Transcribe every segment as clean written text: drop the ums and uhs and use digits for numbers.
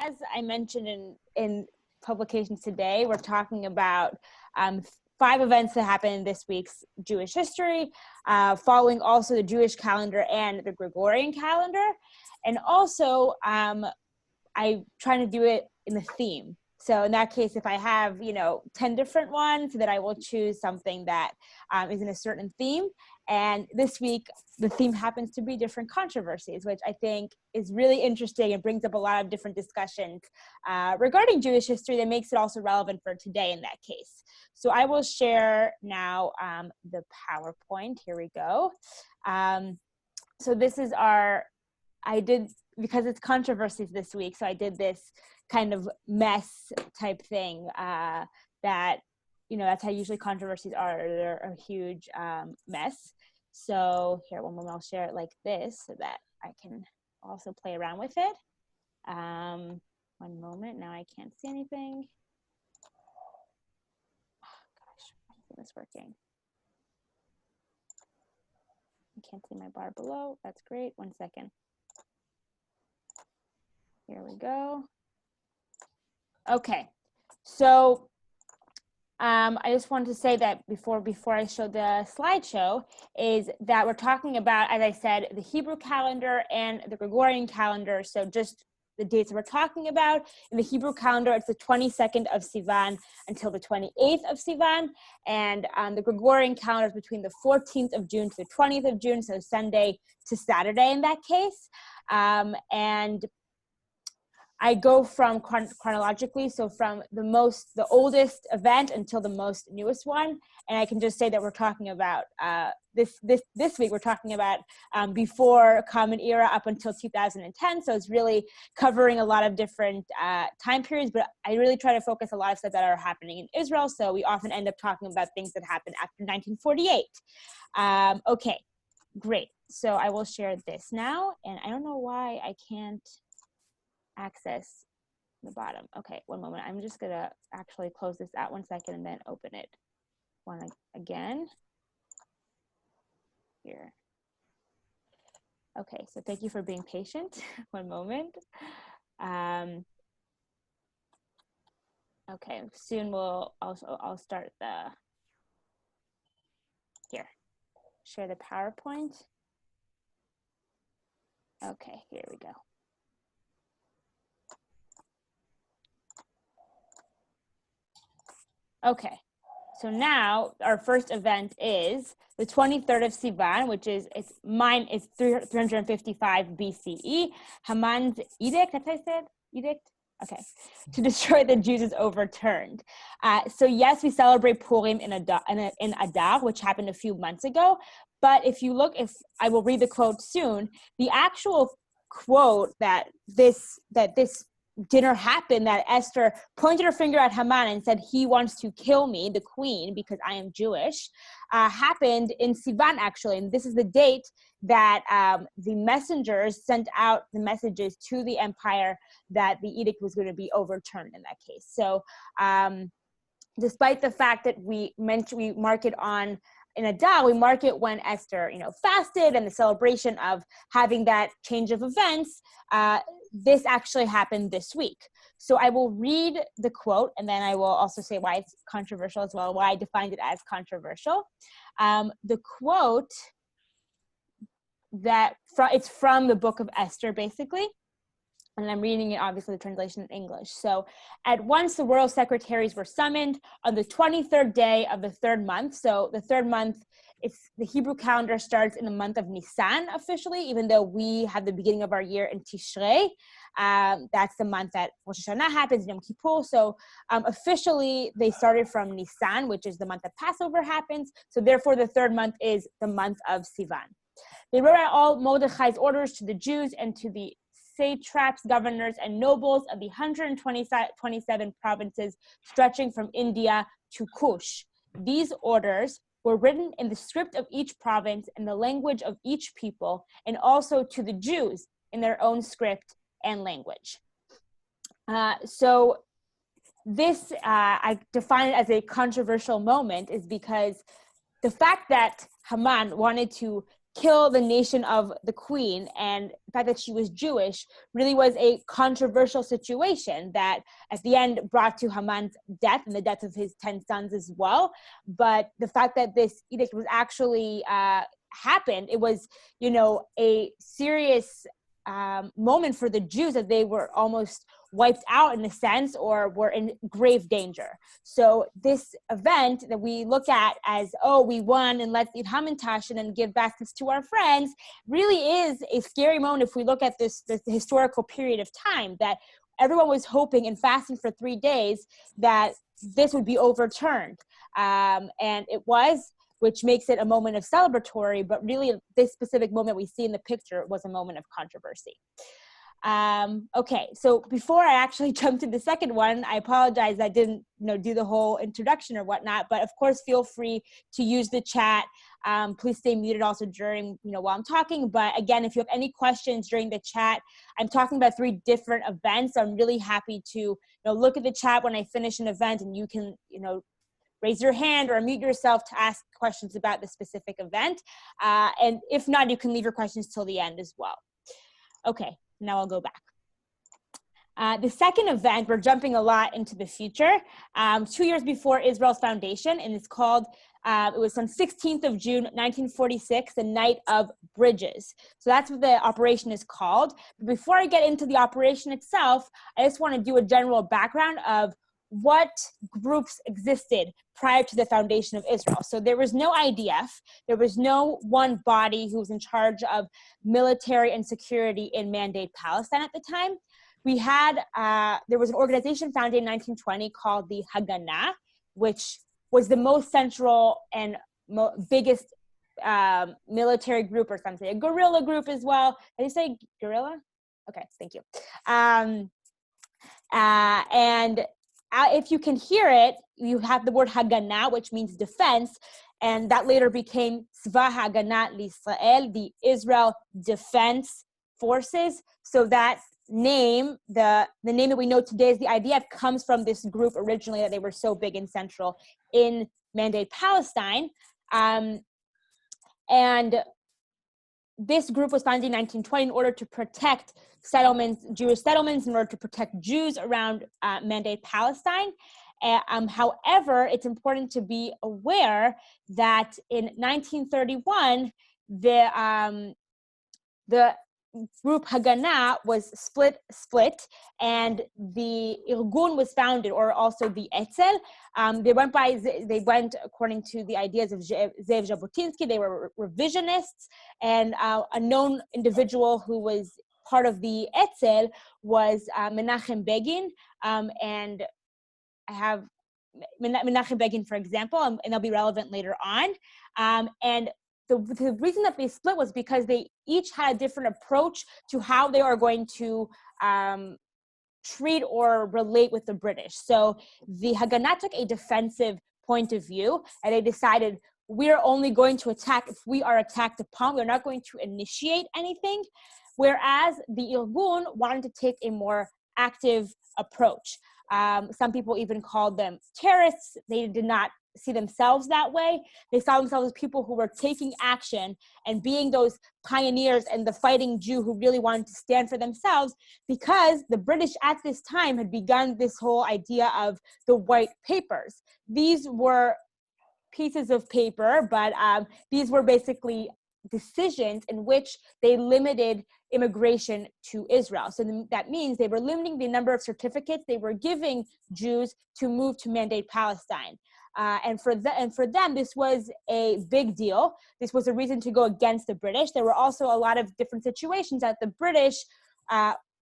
as I mentioned in publications today, we're talking about 5 events that happened in this week's Jewish history, following also the Jewish calendar and the Gregorian calendar. And also, I'm trying to do it in the theme. So in that case, if I have, 10 different ones, then I will choose something that is in a certain theme. And this week, the theme happens to be different controversies, which I think is really interesting and brings up a lot of different discussions regarding Jewish history that makes it also relevant for today in that case. So I will share now the PowerPoint. Here we go. So this is because it's controversies this week, so I did this kind of mess type thing that, that's how usually controversies are. They're a huge mess. So here, one moment, I'll share it like this so that I can also play around with it. One moment, now I can't see anything. Oh, gosh, why isn't this working? I can't see my bar below. That's great. 1 second. Here we go. Okay, so I just wanted to say that before I show the slideshow is that we're talking about, as I said, the Hebrew calendar and the Gregorian calendar. So just the dates we're talking about. In the Hebrew calendar, it's the 22nd of Sivan until the 28th of Sivan. And the Gregorian calendar is between the 14th of June to the 20th of June, so Sunday to Saturday in that case. And I go from chronologically, so from the oldest event until the most newest one, and I can just say that we're talking about this week. We're talking about before Common Era up until 2010. So it's really covering a lot of different time periods. But I really try to focus a lot of stuff that are happening in Israel. So we often end up talking about things that happened after 1948. Okay, great. So I will share this now, and I don't know why I can't access the bottom. Okay, one moment. I'm just gonna actually close this out 1 second and then open it again. Here. Okay, so thank you for being patient. 1 moment. Okay, soon I'll start share the PowerPoint. Okay, here we go. Okay, so now our first event is the 23rd of Sivan, which is it's 355 BCE. Haman's edict, that's what I said? Edict? Okay, to destroy the Jews is overturned. So yes, we celebrate Purim in Adar, which happened a few months ago. But if I will read the quote soon, the actual quote that this dinner happened, that Esther pointed her finger at Haman and said, he wants to kill me, the queen, because I am Jewish, happened in Sivan, actually. And this is the date that the messengers sent out the messages to the empire that the edict was going to be overturned in that case. So despite the fact that we mark it in Adar, we mark it when Esther, fasted, and the celebration of having that change of events, this actually happened this week. So I will read the quote, and then I will also say why it's controversial as well, why I defined it as controversial. The quote it's from the book of Esther, basically. And I'm reading it, obviously, the translation in English. So, at once the royal secretaries were summoned on the 23rd day of the 3rd month. So, the 3rd month, the Hebrew calendar starts in the month of Nisan officially, even though we have the beginning of our year in Tishrei. That's the month that Rosh Hashanah happens, Yom Kippur. So, officially, they started from Nisan, which is the month that Passover happens. So, therefore, the 3rd month is the month of Sivan. They wrote out all Mordechai's orders to the Jews and to the satraps, governors, and nobles of the 127 provinces stretching from India to Kush. These orders were written in the script of each province and the language of each people, and also to the Jews in their own script and language. So this, I define it as a controversial moment, is because the fact that Haman wanted to kill the nation of the queen, and the fact that she was Jewish really was a controversial situation that at the end brought to Haman's death and the death of his 10 sons as well. But the fact that this edict was actually happened, it was, a serious moment for the Jews, that they were almost wiped out in a sense, or were in grave danger. So this event that we look at as, oh, we won and let's eat hamantash and give baskets to our friends, really is a scary moment if we look at this historical period of time, that everyone was hoping and fasting for 3 days that this would be overturned. And it was, which makes it a moment of celebratory, but really this specific moment we see in the picture was a moment of controversy. Okay, so before I actually jump to the second one, I apologize I didn't do the whole introduction or whatnot, but of course feel free to use the chat. Please stay muted also during, while I'm talking. But again, if you have any questions during the chat, I'm talking about 3 different events. So I'm really happy to look at the chat when I finish an event, and you can, raise your hand or unmute yourself to ask questions about the specific event. And if not, you can leave your questions till the end as well. Okay, now I'll go back. The second event, we're jumping a lot into the future, 2 years before Israel's foundation, and it's called, it was on 16th of June, 1946, the Night of Bridges. So that's what the operation is called. But before I get into the operation itself, I just want to do a general background of what groups existed prior to the foundation of Israel. So there was no IDF. There was no one body who was in charge of military and security in Mandate Palestine at the time. We had, there was an organization founded in 1920 called the Haganah, which was the most central and biggest military group, or some say a guerrilla group as well. Did you say guerrilla? Okay, thank you. And if you can hear it, you have the word Haganah, which means defense, and that later became Tzva Haganah L'Israel, the Israel Defense Forces. So that name, the name that we know today as the IDF, comes from this group originally, that they were so big and central in Mandate Palestine. And this group was founded in 1920 in order to protect settlements, Jewish settlements, in order to protect Jews around Mandate Palestine. However, it's important to be aware that in 1931, the group Haganah was split, and the Irgun was founded, or also the Etzel. They went according to the ideas of Zev Jabotinsky. They were revisionists, and a known individual who was part of the Etzel was Menachem Begin, and I have Menachem Begin, for example, and they'll be relevant later on. And the reason that they split was because they each had a different approach to how they are going to treat or relate with the British. So the Haganah took a defensive point of view, and they decided, we're only going to attack if we are attacked upon. We're not going to initiate anything. Whereas the Irgun wanted to take a more active approach. Some people even called them terrorists. They did not see themselves that way. They saw themselves as people who were taking action and being those pioneers and the fighting Jew who really wanted to stand for themselves, because the British at this time had begun this whole idea of the white papers. These were pieces of paper, but these were basically decisions in which they limited immigration to Israel. So that means they were limiting the number of certificates they were giving Jews to move to Mandate Palestine. And for them, this was a big deal. This was a reason to go against the British. There were also a lot of different situations that the British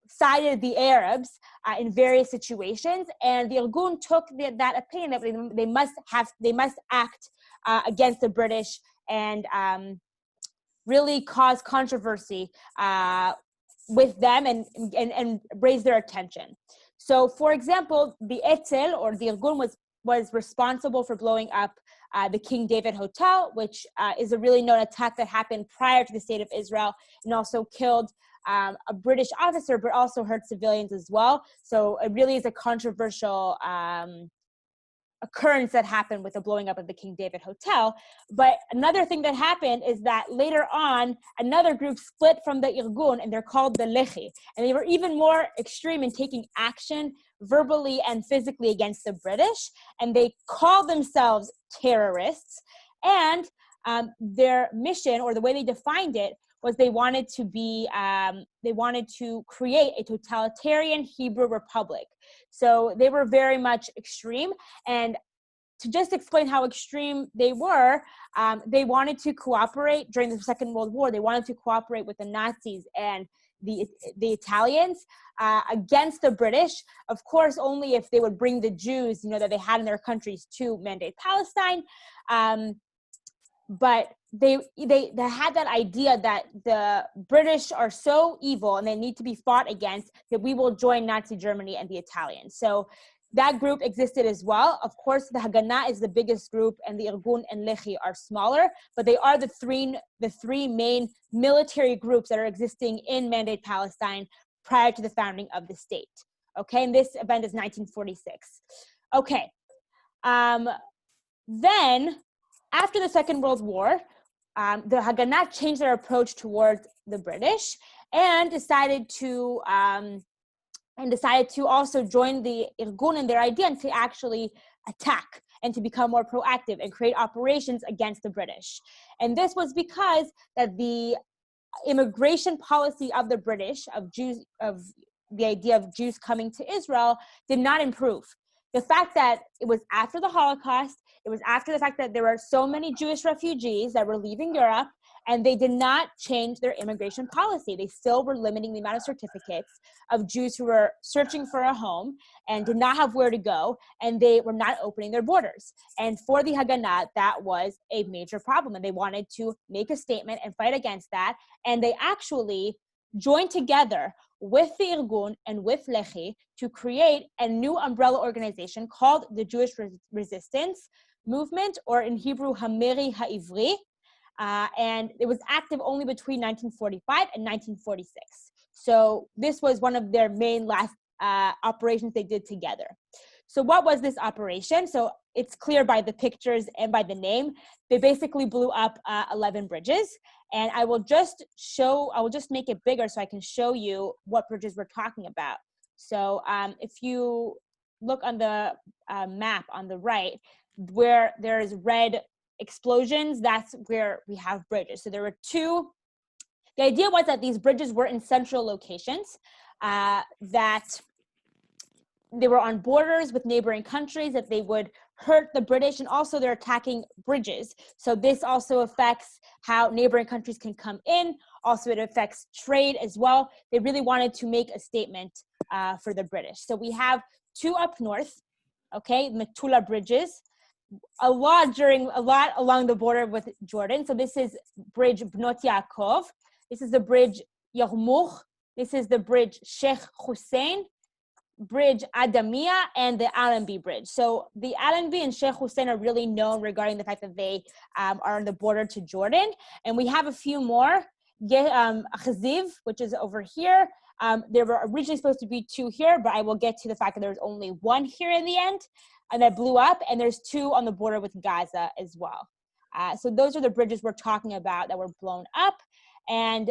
sided the Arabs in various situations, and the Irgun took that opinion that they must act against the British and really cause controversy with them and raise their attention. So, for example, the Etzel, or the Irgun, was responsible for blowing up the King David Hotel, which is a really known attack that happened prior to the state of Israel, and also killed a British officer, but also hurt civilians as well. So it really is a controversial occurrence that happened with the blowing up of the King David Hotel. But another thing that happened is that later on, another group split from the Irgun, and they're called the Lehi. And they were even more extreme in taking action verbally and physically against the British. And they called themselves terrorists. And their mission, or the way they defined it, was they wanted to create a totalitarian Hebrew republic. So they were very much extreme. And to just explain how extreme they were, they wanted to cooperate during the Second World War. They wanted to cooperate with the Nazis and the Italians against the British, of course, only if they would bring the Jews, that they had in their countries to mandate Palestine. But they had that idea that the British are so evil and they need to be fought against, that we will join Nazi Germany and the Italians. So that group existed as well. Of course, the Haganah is the biggest group, and the Irgun and Lehi are smaller, but they are the three main military groups that are existing in Mandate Palestine prior to the founding of the state. Okay, and this event is 1946. Okay, then after the Second World War, the Haganah changed their approach towards the British and decided to also join the Irgun in their idea and to actually attack and to become more proactive and create operations against the British. And this was because that the immigration policy of the British, of the idea of Jews coming to Israel, did not improve. The fact that it was after the Holocaust, it was after the fact that there were so many Jewish refugees that were leaving Europe, and they did not change their immigration policy. They still were limiting the amount of certificates of Jews who were searching for a home and did not have where to go, and they were not opening their borders. And for the Haganah, that was a major problem, and they wanted to make a statement and fight against that, and they actually joined together with the Irgun and with Lehi to create a new umbrella organization called the Jewish Resistance Movement, or in Hebrew, Hameri Ha'ivri. And it was active only between 1945 and 1946. So this was one of their main last operations they did together. So what was this operation? So it's clear by the pictures and by the name. They basically blew up 11 bridges. And I will just make it bigger so I can show you what bridges we're talking about. So if you look on the map on the right, where there is red explosions, that's where we have bridges. So there were two. The idea was that these bridges were in central locations, that they were on borders with neighboring countries, that they would hurt the British, and also they're attacking bridges. So this also affects how neighboring countries can come in. Also, it affects trade as well. They really wanted to make a statement for the British. So we have two up north, okay, Metula bridges, a lot along the border with Jordan. So this is bridge Beit Yaakov. This is the bridge Yarmouk. This is the bridge Sheikh Hussein, bridge Adamia, and the Allenby bridge. So the Allenby and Sheikh Hussein are really known regarding the fact that they are on the border to Jordan. And we have a few more. Achaziv, which is over here. There were originally supposed to be two here, but I will get to the fact that there's only one here in the end, and that blew up, and there's two on the border with Gaza as well. So those are the bridges we're talking about that were blown up. And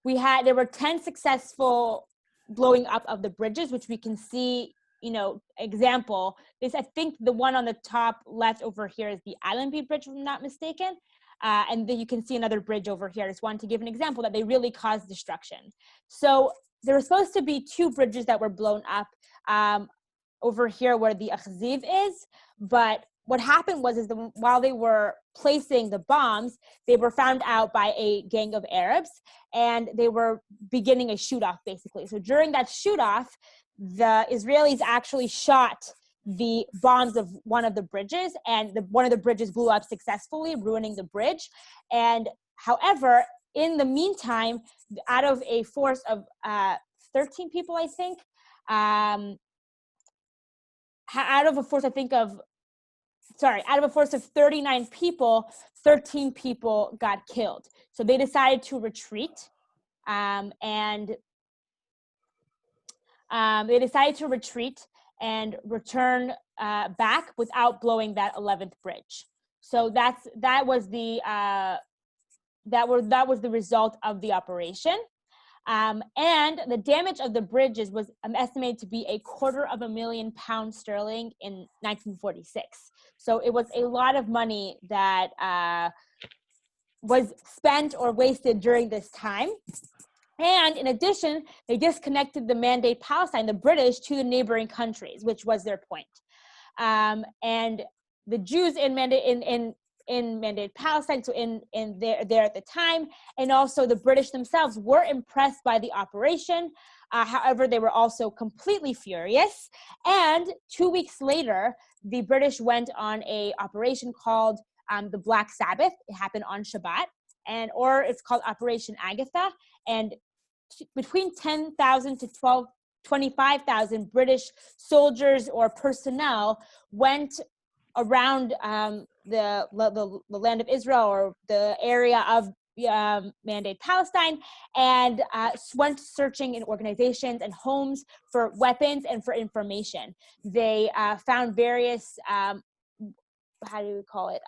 there were 10 successful blowing up of the bridges, which we can see, example. This, I think the one on the top left over here is the Allenby Bridge, if I'm not mistaken. And then you can see another bridge over here. I just wanted to give an example that they really caused destruction. So there were supposed to be two bridges that were blown up over here where the Achaziv is, but what happened was while they were placing the bombs, they were found out by a gang of Arabs, and they were beginning a shoot-off, basically. So during that shoot-off, the Israelis actually shot the bombs of one of the bridges, and one of the bridges blew up successfully, ruining the bridge. And however, in the meantime, out of a force of 13 people, I think, out of a force of 39 people, 13 people got killed. So they decided to retreat, and and return back without blowing that 11th bridge. So that was the result of the operation. And the damage of the bridges was estimated to be £250,000 in 1946. So it was a lot of money that was spent or wasted during this time. And in addition, they disconnected the Mandate Palestine, the British, to the neighboring countries, which was their point. And the Jews in Mandate Palestine, so in there at the time, and also the British themselves were impressed by the operation. However, they were also completely furious. And 2 weeks later, the British went on a operation called the Black Sabbath. It happened on Shabbat, or it's called Operation Agatha. And between 10,000 to 25,000 British soldiers or personnel went around the land of Israel, or the area of Mandate Palestine, and went searching in organizations and homes for weapons and for information. They found various, how do we call it,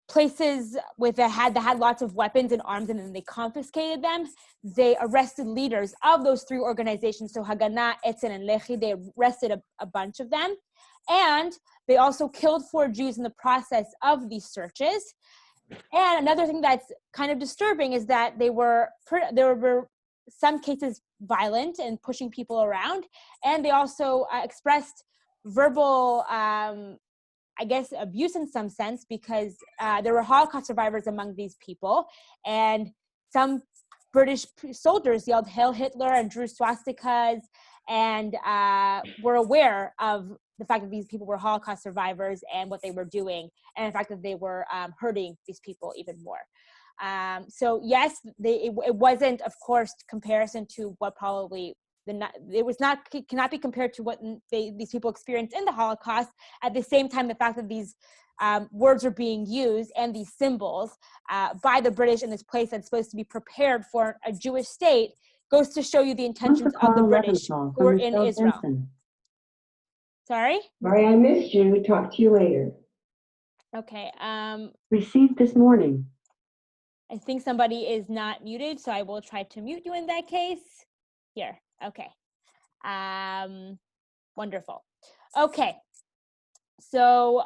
places that had lots of weapons and arms, and then they confiscated them. They arrested leaders of those three organizations, so Haganah, Etzel, and Lehi. They arrested a bunch of them, and they also killed 4 Jews in the process of these searches. And another thing that's kind of disturbing is that there were some cases violent and pushing people around, and they also expressed verbal I guess abuse in some sense, because there were Holocaust survivors among these people, and some British soldiers yelled "Hail Hitler" and drew swastikas, and were aware of the fact that these people were Holocaust survivors and what they were doing, and the fact that they were hurting these people even more. So yes, it wasn't, of course, comparison to what probably cannot be compared to what these people experienced in the Holocaust. At the same time, the fact that these words are being used and these symbols by the British in this place that's supposed to be prepared for a Jewish state goes to show you the intentions of the British who were in Israel. Sorry? Sorry, I missed you. Talk to you later. Okay. Received this morning. I think somebody is not muted, so I will try to mute you in that case. Here. Okay. Wonderful. Okay. So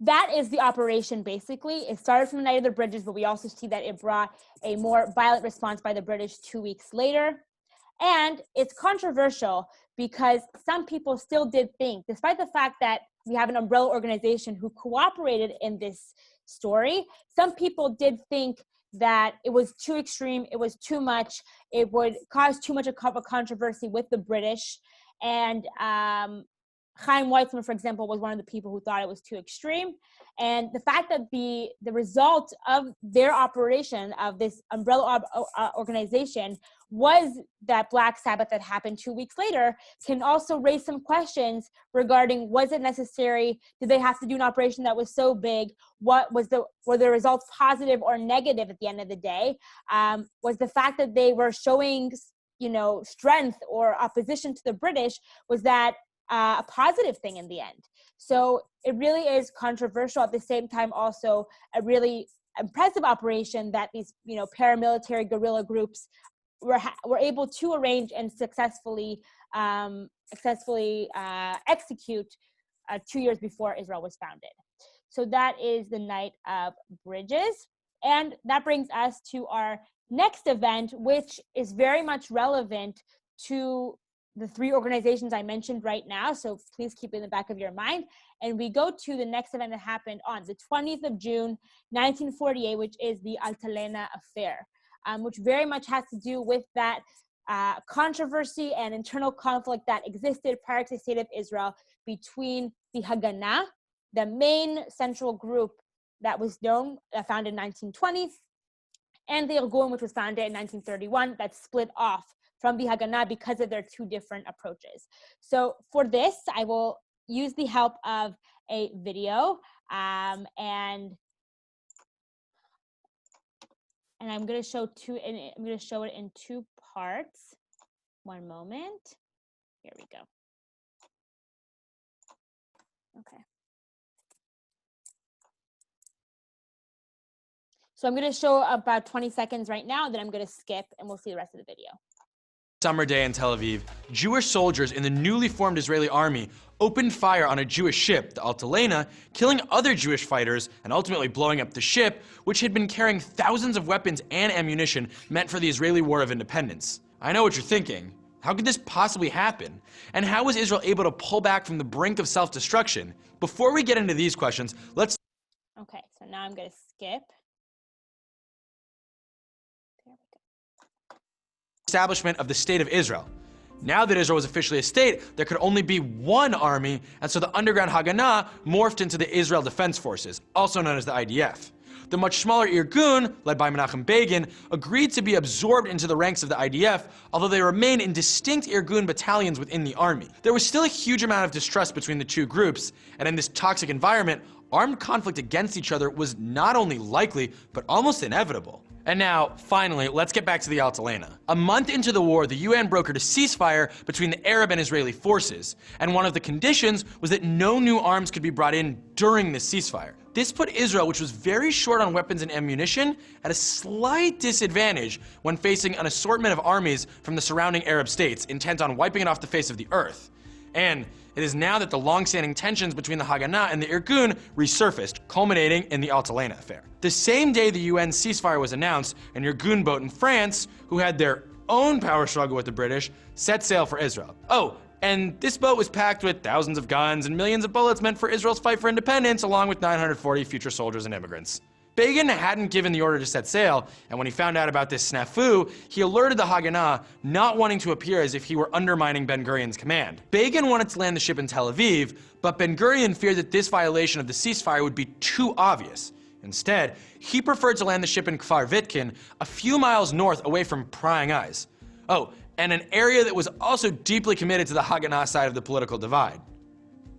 that is the operation, basically. It started from the night of the bridges, but we also see that it brought a more violent response by the British 2 weeks later. And it's controversial because some people still did think, despite the fact that we have an umbrella organization who cooperated in this story, some people did think that it was too extreme, it was too much, it would cause too much of a controversy with the British. And Chaim Weizmann, for example, was one of the people who thought it was too extreme. And the fact that the result of their operation, of this umbrella organization, was that Black Sabbath that happened 2 weeks later, can also raise some questions regarding, was it necessary? Did they have to do an operation that was so big? Were the results positive or negative at the end of the day? Was the fact that they were showing, strength or opposition to the British, was that a positive thing in the end? So it really is controversial. At the same time, also a really impressive operation that these, paramilitary guerrilla groups were able to arrange and successfully execute 2 years before Israel was founded. So that is the Night of Bridges. And that brings us to our next event, which is very much relevant to the 3 organizations I mentioned right now. So please keep it in the back of your mind. And we go to the next event that happened on the 20th of June, 1948, which is the Altalena Affair, which very much has to do with that controversy and internal conflict that existed prior to the state of Israel between the Haganah, the main central group that was founded in 1920, and the Irgun, which was founded in 1931, that split off from the Haganah because of their 2 different approaches. So for this, I will use the help of a video, and I'm going to show it in 2 parts. One moment. Here we go. Okay. So I'm going to show about 20 seconds right now, then I'm going to skip and we'll see the rest of the video. Summer day in Tel Aviv, Jewish soldiers in the newly formed Israeli army opened fire on a Jewish ship, the Altalena, killing other Jewish fighters and ultimately blowing up the ship, which had been carrying thousands of weapons and ammunition meant for the Israeli War of Independence. I know what you're thinking. How could this possibly happen? And how was Israel able to pull back from the brink of self-destruction? Before we get into these questions, let's... Okay, so now I'm going to skip. Establishment of the State of Israel. Now that Israel was officially a state, there could only be one army, and so the underground Haganah morphed into the Israel Defense Forces, also known as the IDF. The much smaller Irgun, led by Menachem Begin, agreed to be absorbed into the ranks of the IDF, although they remained in distinct Irgun battalions within the army. There was still a huge amount of distrust between the two groups, and in this toxic environment, armed conflict against each other was not only likely, but almost inevitable. And now, finally, let's get back to the Altalena. A month into the war, the UN brokered a ceasefire between the Arab and Israeli forces, and one of the conditions was that no new arms could be brought in during this ceasefire. This put Israel, which was very short on weapons and ammunition, at a slight disadvantage when facing an assortment of armies from the surrounding Arab states, intent on wiping it off the face of the earth. And it is now that the long-standing tensions between the Haganah and the Irgun resurfaced, culminating in the Altalena affair. The same day the UN ceasefire was announced, an Irgun boat in France, who had their own power struggle with the British, set sail for Israel. Oh, and this boat was packed with thousands of guns and millions of bullets meant for Israel's fight for independence, along with 940 future soldiers and immigrants. Begin hadn't given the order to set sail, and when he found out about this snafu, he alerted the Haganah, not wanting to appear as if he were undermining Ben-Gurion's command. Begin wanted to land the ship in Tel Aviv, but Ben-Gurion feared that this violation of the ceasefire would be too obvious. Instead, he preferred to land the ship in Kfar Vitkin, a few miles north away from prying eyes. Oh, and an area that was also deeply committed to the Haganah side of the political divide.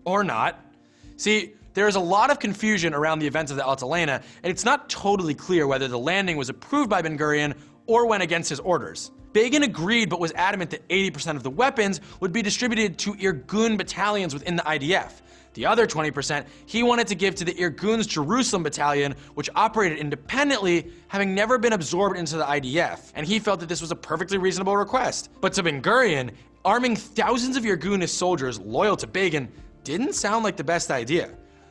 Or not. See, there is a lot of confusion around the events of the Altalena, and it's not totally clear whether the landing was approved by Ben-Gurion or went against his orders. Begin agreed, but was adamant that 80% of the weapons would be distributed to Irgun battalions within the IDF. The other 20% he wanted to give to the Irgun's Jerusalem battalion, which operated independently, having never been absorbed into the IDF, and he felt that this was a perfectly reasonable request. But to Ben-Gurion, arming thousands of Irgunist soldiers loyal to Begin didn't sound like the best idea.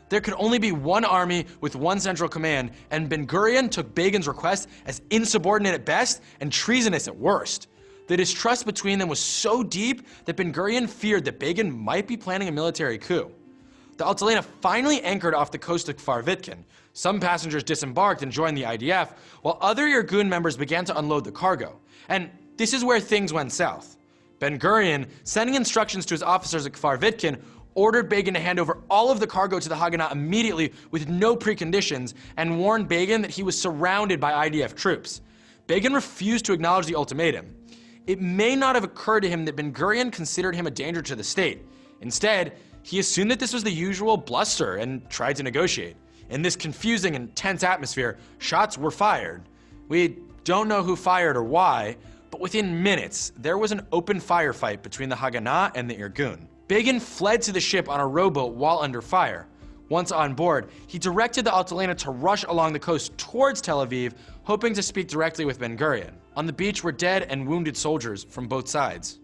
There could only be one army with one central command, and Ben-Gurion took Begin's request as insubordinate at best and treasonous at worst. The distrust between them was so deep that Ben-Gurion feared that Begin might be planning a military coup. The Altalena finally anchored off the coast of Kfar Vitkin. Some passengers disembarked and joined the IDF, while other Irgun members began to unload the cargo. And this is where things went south. Ben-Gurion, sending instructions to his officers at Kfar Vitkin, ordered Begin to hand over all of the cargo to the Haganah immediately with no preconditions, and warned Begin that he was surrounded by IDF troops. Begin refused to acknowledge the ultimatum. It may not have occurred to him that Ben-Gurion considered him a danger to the state. Instead, he assumed that this was the usual bluster and tried to negotiate. In this confusing and tense atmosphere, shots were fired. We don't know who fired or why, but within minutes, there was an open firefight between the Haganah and the Irgun. Begin fled to the ship on a rowboat while under fire. Once on board, he directed the Altalena to rush along the coast towards Tel Aviv, hoping to speak directly with Ben-Gurion. On the beach were dead and wounded soldiers from both sides.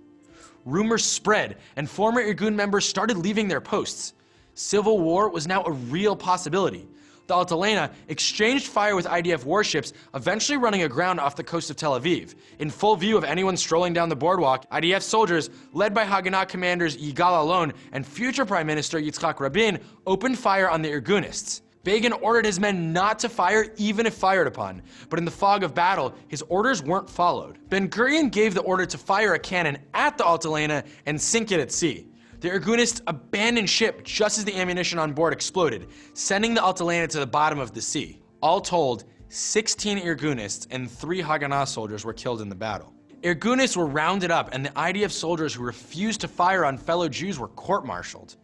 Rumors spread, and former Irgun members started leaving their posts. Civil war was now a real possibility. The Altalena exchanged fire with IDF warships, eventually running aground off the coast of Tel Aviv. In full view of anyone strolling down the boardwalk, IDF soldiers, led by Haganah commanders Yigal Allon and future Prime Minister Yitzhak Rabin, opened fire on the Irgunists. Begin ordered his men not to fire even if fired upon, but in the fog of battle, his orders weren't followed. Ben-Gurion gave the order to fire a cannon at the Altalena and sink it at sea. The Irgunists abandoned ship just as the ammunition on board exploded, sending the Altalena to the bottom of the sea. All told, 16 Irgunists and 3 Haganah soldiers were killed in the battle. Irgunists were rounded up, and the IDF soldiers who refused to fire on fellow Jews were court-martialed.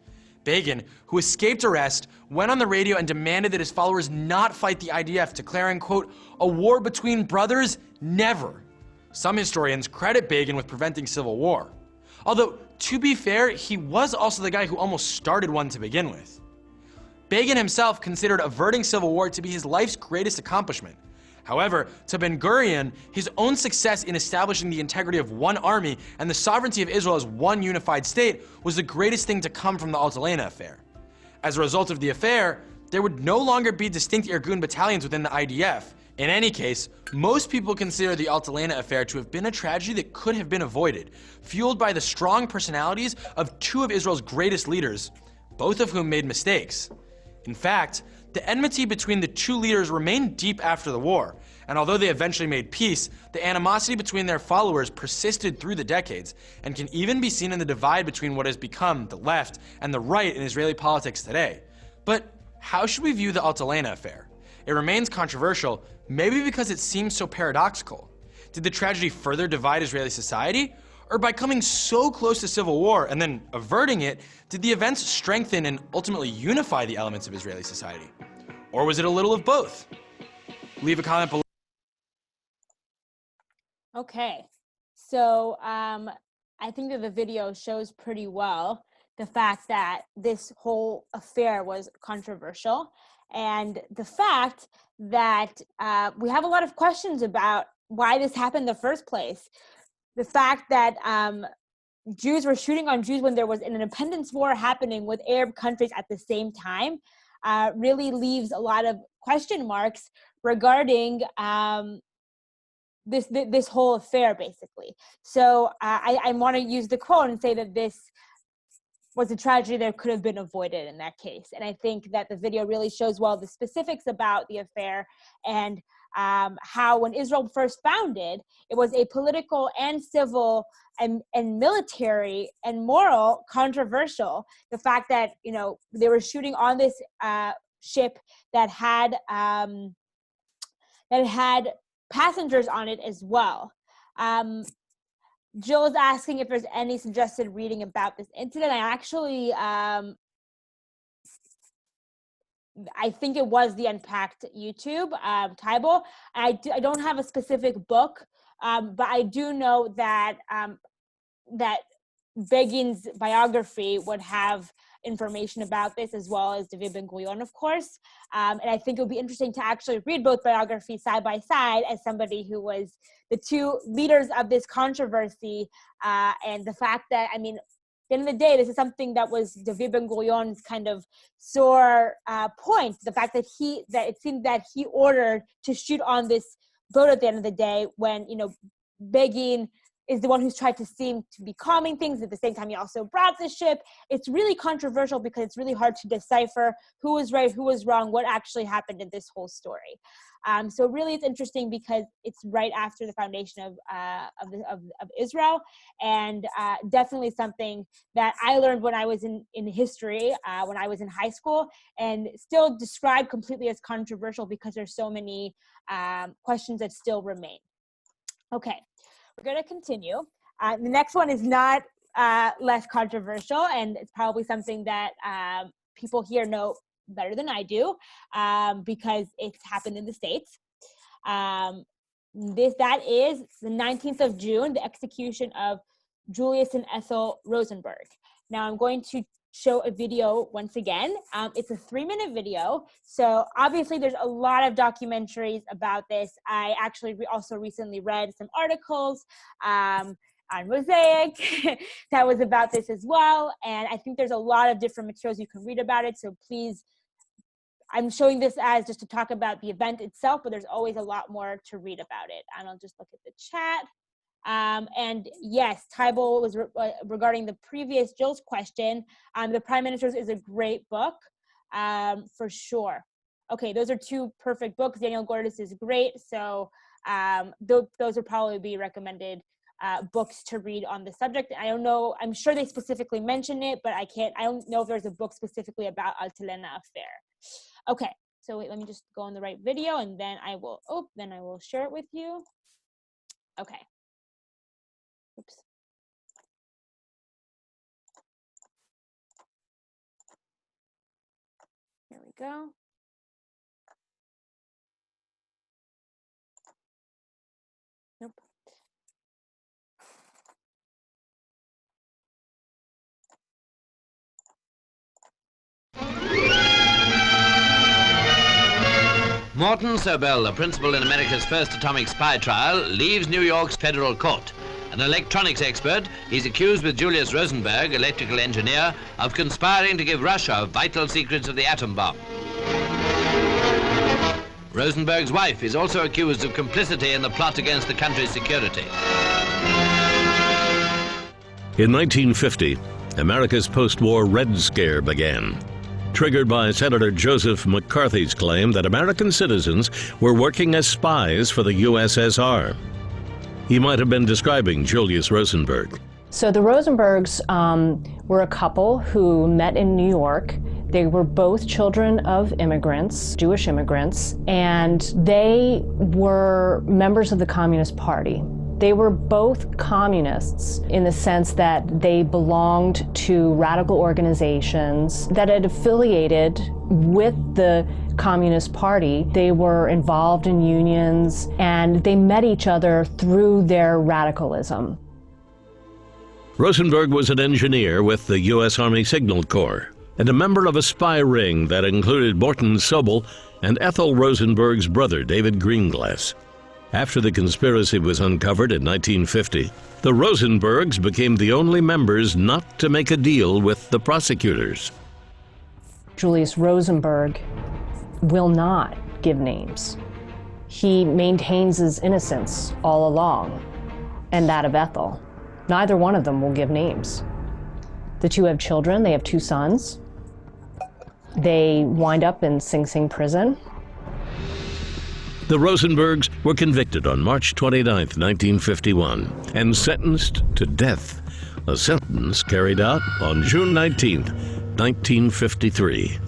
Begin, who escaped arrest, went on the radio and demanded that his followers not fight the IDF, declaring, quote, "A war between brothers? Never." Some historians credit Begin with preventing civil war. Although, to be fair, he was also the guy who almost started one to begin with. Begin himself considered averting civil war to be his life's greatest accomplishment. However, to Ben-Gurion, his own success in establishing the integrity of one army and the sovereignty of Israel as one unified state was the greatest thing to come from the Altalena affair. As a result of the affair, there would no longer be distinct Irgun battalions within the IDF. In any case, most people consider the Altalena affair to have been a tragedy that could have been avoided, fueled by the strong personalities of two of Israel's greatest leaders, both of whom made mistakes. In fact, the enmity between the two leaders remained deep after the war, and although they eventually made peace, the animosity between their followers persisted through the decades, and can even be seen in the divide between what has become the left and the right in Israeli politics today. But how should we view the Altalena affair? It remains controversial, maybe because it seems so paradoxical. Did the tragedy further divide Israeli society? Or by coming so close to civil war and then averting it, did the events strengthen and ultimately unify the elements of Israeli society? Or was it a little of both? Leave a comment below. Okay, so I think that the video shows pretty well the fact that this whole affair was controversial, and the fact that we have a lot of questions about why this happened in the first place. The fact that Jews were shooting on Jews when there was an independence war happening with Arab countries at the same time really leaves a lot of question marks regarding this whole affair, basically. So I want to use the quote and say that this was a tragedy that could have been avoided in that case. And I think that the video really shows well the specifics about the affair and how when Israel first founded, it was a political and civil and military and moral controversial. The fact that, you know, they were shooting on this ship that had passengers on it as well. Jill is asking if there's any suggested reading about this incident. I actually, I think it was the Unpacked YouTube, Tybal. I don't have a specific book, but I do know that that Begin's biography would have information about this, as well as David Ben-Gurion, of course. And I think it would be interesting to actually read both biographies side by side as somebody who was the two leaders of this controversy. And the fact that, I mean, at the end of the day, this is something that was David Ben-Gurion's kind of sore point. The fact that it seemed that he ordered to shoot on this boat at the end of the day when, you know, Begin is the one who's tried to seem to be calming things. At the same time, he also brought the ship. It's really controversial because it's really hard to decipher who was right, who was wrong, what actually happened in this whole story. So really, it's interesting because it's right after the foundation of Israel, and definitely something that I learned when I was in history, when I was in high school, and still described completely as controversial because there's so many questions that still remain. Okay. We're going to continue. The next one is not less controversial, and it's probably something that people here know better than I do because it's happened in the States. That is the 19th of June, the execution of Julius and Ethel Rosenberg. Now I'm going to show a video once again. It's a 3-minute video. So obviously there's a lot of documentaries about this. I actually also recently read some articles on Mosaic that was about this as well. And I think there's a lot of different materials you can read about it. So please, I'm showing this as just to talk about the event itself, but there's always a lot more to read about it. And I'll just look at the chat. And yes, Tybal was regarding the previous Jill's question. The Prime Minister's is a great book, for sure. Okay, those are two perfect books. Daniel Gordis is great. So those would probably be recommended books to read on the subject. I don't know, I'm sure they specifically mention it, but I don't know if there's a book specifically about Altalena affair. Okay, so wait, let me just go on the right video and then I will share it with you. Okay. Oops. Here we go. Nope. Morton Sobel, the principal in America's first atomic spy trial, leaves New York's federal court. An electronics expert, he's accused with Julius Rosenberg, electrical engineer, of conspiring to give Russia vital secrets of the atom bomb. Rosenberg's wife is also accused of complicity in the plot against the country's security. In 1950, America's post-war Red Scare began, triggered by Senator Joseph McCarthy's claim that American citizens were working as spies for the USSR. He might have been describing Julius Rosenberg. So the Rosenbergs were a couple who met in New York. They were both children of immigrants, Jewish immigrants, and they were members of the Communist Party. They were both communists in the sense that they belonged to radical organizations that had affiliated with the Communist Party. They were involved in unions, and they met each other through their radicalism. Rosenberg was an engineer with the U.S. Army Signal Corps and a member of a spy ring that included Morton Sobel and Ethel Rosenberg's brother, David Greenglass. After the conspiracy was uncovered in 1950, the Rosenbergs became the only members not to make a deal with the prosecutors. Julius Rosenberg will not give names. He maintains his innocence all along, and that of Ethel. Neither one of them will give names. The two have children. They have 2 sons. They wind up in Sing Sing prison. The Rosenbergs were convicted on March 29, 1951, and sentenced to death, a sentence carried out on June 19, 1953.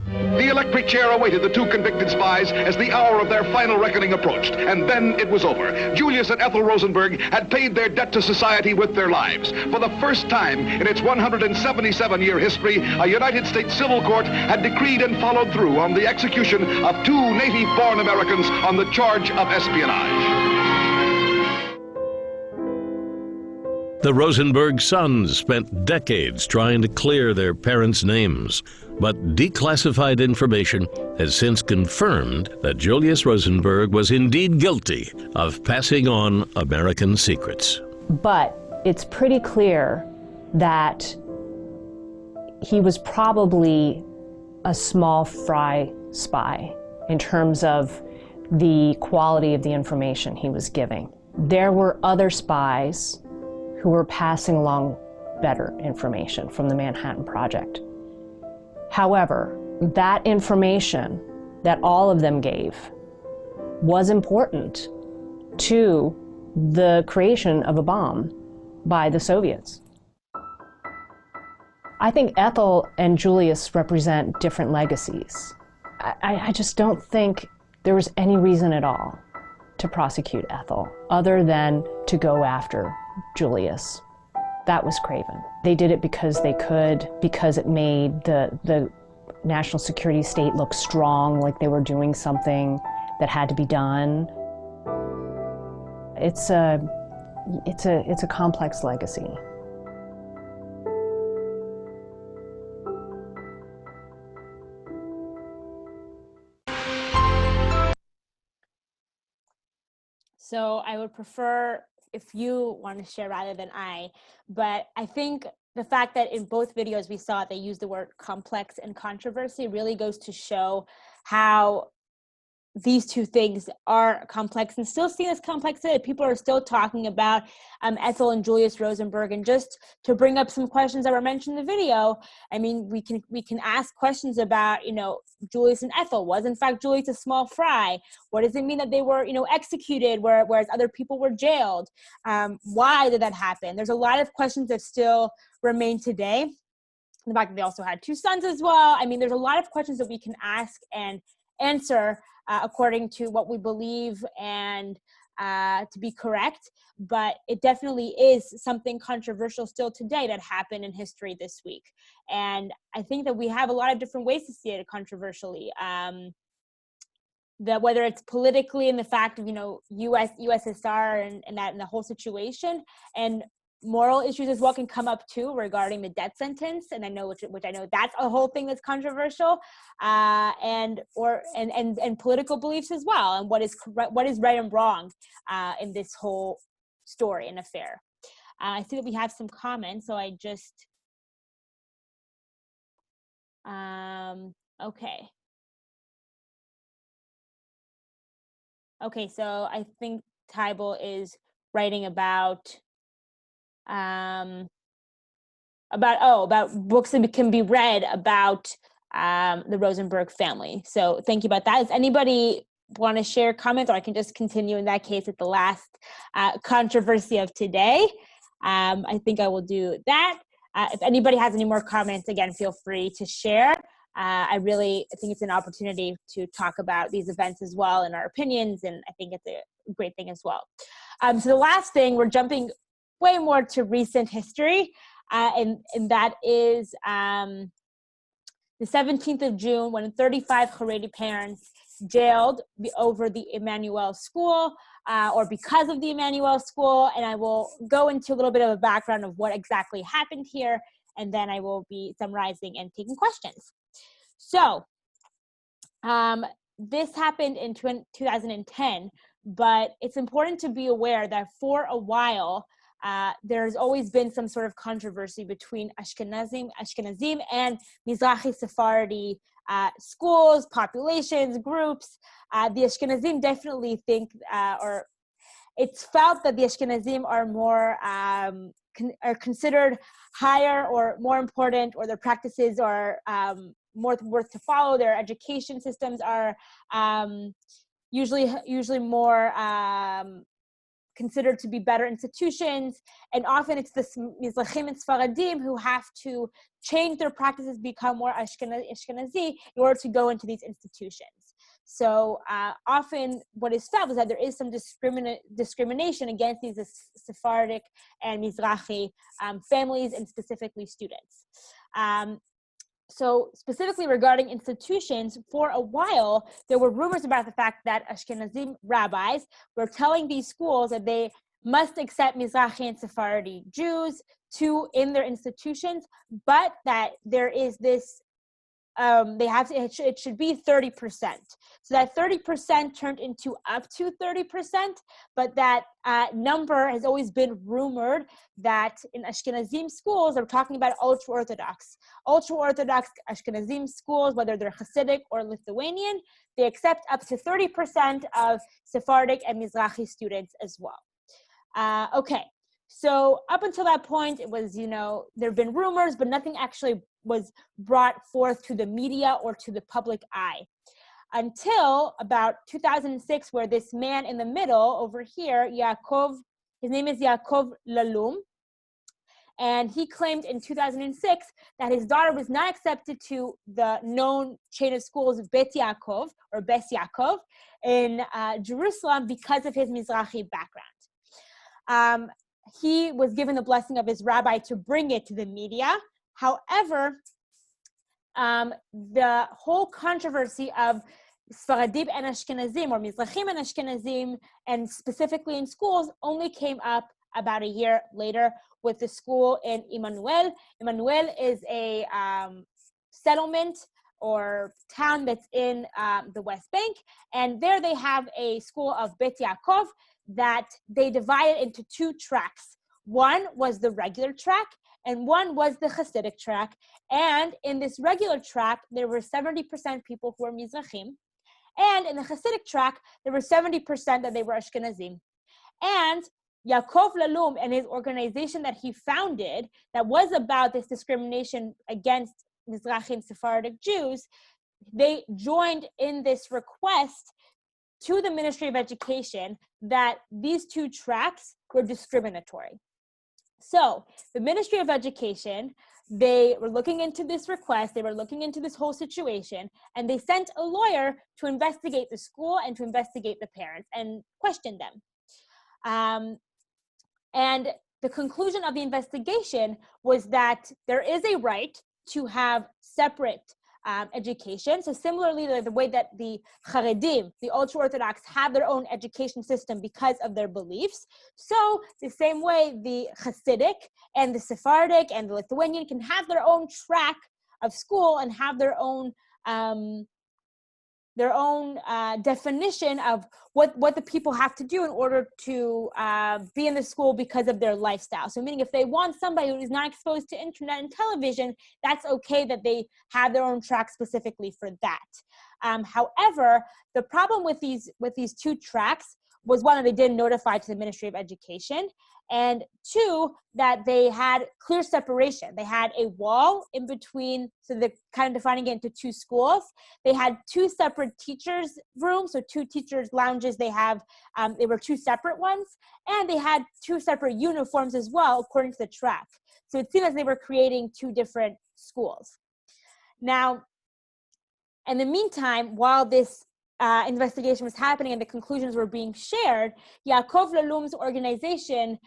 The electric chair awaited the 2 convicted spies as the hour of their final reckoning approached, and then it was over. Julius and Ethel Rosenberg had paid their debt to society with their lives. For the first time in its 177-year history, a United States civil court had decreed and followed through on the execution of 2 native-born Americans on the charge of espionage. The Rosenberg sons spent decades trying to clear their parents' names, but declassified information has since confirmed that Julius Rosenberg was indeed guilty of passing on American secrets. But it's pretty clear that he was probably a small fry spy in terms of the quality of the information he was giving. There were other spies who were passing along better information from the Manhattan Project. However, that information that all of them gave was important to the creation of a bomb by the Soviets. I think Ethel and Julius represent different legacies. I just don't think there was any reason at all to prosecute Ethel other than to go after Julius. That was craven. They did it because they could, because it made the national security state look strong, like they were doing something that had to be done. It's a complex legacy. So I would prefer if you want to share rather than I, but I think the fact that in both videos we saw they use the word complex and controversy really goes to show how these 2 things are complex and still seen as complex today. People are still talking about Ethel and Julius Rosenberg. And just to bring up some questions that were mentioned in the video, I mean, we can ask questions about, Julius and Ethel. Was in fact Julius a small fry? What does it mean that they were, executed whereas other people were jailed? Why did that happen? There's a lot of questions that still remain today. The fact that they also had 2 sons as well. I mean, there's a lot of questions that we can ask and answer according to what we believe and to be correct, but it definitely is something controversial still today that happened in history this week. And I think that we have a lot of different ways to see it controversially. That whether it's politically in the fact of, USSR and the whole situation, and moral issues as well can come up too regarding the death sentence, and I know which I know that's a whole thing that's controversial, and political beliefs as well, and what is right and wrong in this whole story and affair. I see that we have some comments, so I just okay, so I think Tybal is writing about books that can be read about the Rosenberg family. So thank you about that. Does anybody want to share comments, or I can just continue in that case at the last controversy of today? I think I will do that. If anybody has any more comments, again, feel free to share. I think it's an opportunity to talk about these events as well and our opinions, and I think it's a great thing as well. So the last thing, we're jumping way more to recent history, and that is the 17th of June, when 35 Haredi parents jailed over the Emanuel School, or because of the Emanuel School, and I will go into a little bit of a background of what exactly happened here, and then I will be summarizing and taking questions. So this happened in 2010, but it's important to be aware that for a while, there's always been some sort of controversy between Ashkenazim and Mizrahi Sephardi schools, populations, groups. The Ashkenazim definitely think, or it's felt that the Ashkenazim are more are considered higher or more important, or their practices are more worth to follow. Their education systems are usually more considered to be better institutions, and often it's the Mizrahim and Sfaradim who have to change their practices, become more Ashkenazi in order to go into these institutions. So often what is felt is that there is some discrimination against these Sephardic and Mizrahi families, and specifically students. So specifically regarding institutions, for a while, there were rumors about the fact that Ashkenazim rabbis were telling these schools that they must accept Mizrahi and Sephardi Jews in their institutions, but that there is this, it should be 30%. So that 30% turned into up to 30%, but that number has always been rumored that in Ashkenazim schools, they're talking about ultra-Orthodox Ashkenazim schools, whether they're Hasidic or Lithuanian, they accept up to 30% of Sephardic and Mizrahi students as well. Okay, so up until that point, it was, there have been rumors, but nothing actually was brought forth to the media or to the public eye. Until about 2006, where this man in the middle over here, his name is Yaakov Lalume, and he claimed in 2006 that his daughter was not accepted to the known chain of schools of Beit Yaakov in Jerusalem because of his Mizrahi background. He was given the blessing of his rabbi to bring it to the media. However, the whole controversy of Sfaradim and Ashkenazim, or Mizrahim and Ashkenazim, and specifically in schools, only came up about a year later with the school in Emanuel. Emanuel is a settlement or town that's in the West Bank, and there they have a school of Beit Yaakov that they divided into two tracks. One was the regular track, and one was the Hasidic track. And in this regular track, there were 70% people who were Mizrahim. And in the Hasidic track, there were 70% that they were Ashkenazim. And Yaakov Lalume and his organization that he founded, that was about this discrimination against Mizrahim Sephardic Jews, they joined in this request to the Ministry of Education that these two tracks were discriminatory. So the Ministry of Education, they were looking into this request, they were looking into this whole situation, and they sent a lawyer to investigate the school and to investigate the parents and question them. And the conclusion of the investigation was that there is a right to have separate education. So similarly, the way that the Haredim, the ultra-Orthodox, have their own education system because of their beliefs, so the same way the Hasidic and the Sephardic and the Lithuanian can have their own track of school and have their own definition of what the people have to do in order to be in the school because of their lifestyle. So meaning if they want somebody who is not exposed to internet and television, that's okay that they have their own track specifically for that. However, the problem with these two tracks was, one, that they didn't notify to the Ministry of Education, and two, that they had clear separation. They had a wall in between, so they're kind of defining it into two schools. They had two separate teachers' rooms, so two teachers' lounges. They were two separate ones, and they had two separate uniforms as well, according to the track. So it seemed as they were creating two different schools. Now, in the meantime, while this investigation was happening and the conclusions were being shared, Yaakov Lalume's organization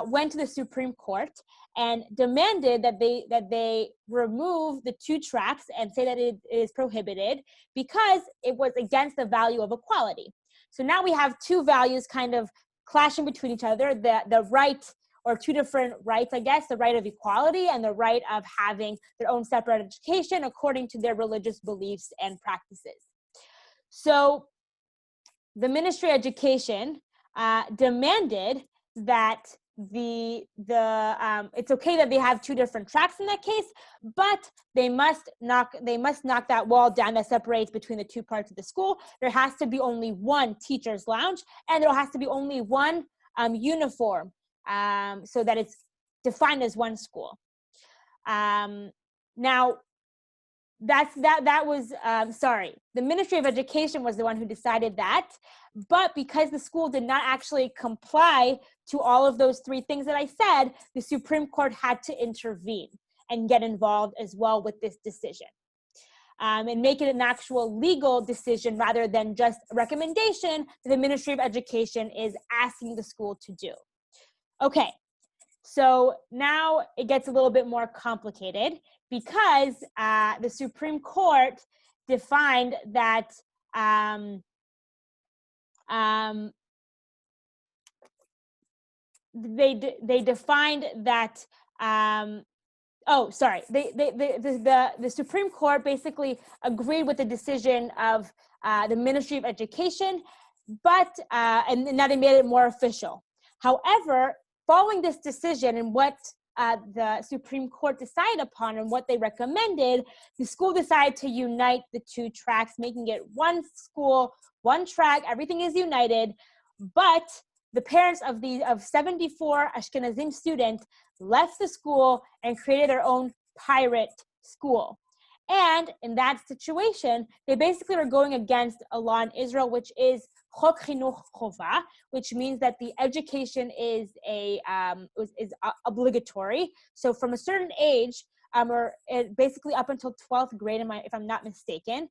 went to the Supreme Court and demanded that they remove the two tracks and say that it is prohibited because it was against the value of equality. So now we have two values kind of clashing between each other, the right, or two different rights, I guess, the right of equality and the right of having their own separate education according to their religious beliefs and practices. So the Ministry of Education demanded that it's okay that they have two different tracks in that case, but they must knock that wall down that separates between the two parts of the school. There has to be only one teacher's lounge, and there has to be only one uniform, so that it's defined as one school. Now, the Ministry of Education was the one who decided that, but because the school did not actually comply to all of those three things that I said, the Supreme Court had to intervene and get involved as well with this decision, and make it an actual legal decision rather than just a recommendation that the Ministry of Education is asking the school to do. Okay, so now it gets a little bit more complicated because the Supreme Court defined that they defined that the Supreme Court basically agreed with the decision of the Ministry of Education, but and now they made it more official. However, following this decision and what the Supreme Court decided upon and what they recommended, the school decided to unite the two tracks, making it one school, one track, everything is united. But the parents of 74 Ashkenazim students left the school and created their own pirate school. And in that situation, they basically were going against a law in Israel, which is Chok Chinuch Chova, which means that the education is obligatory. So from a certain age, or basically up until 12th grade, if I'm not mistaken,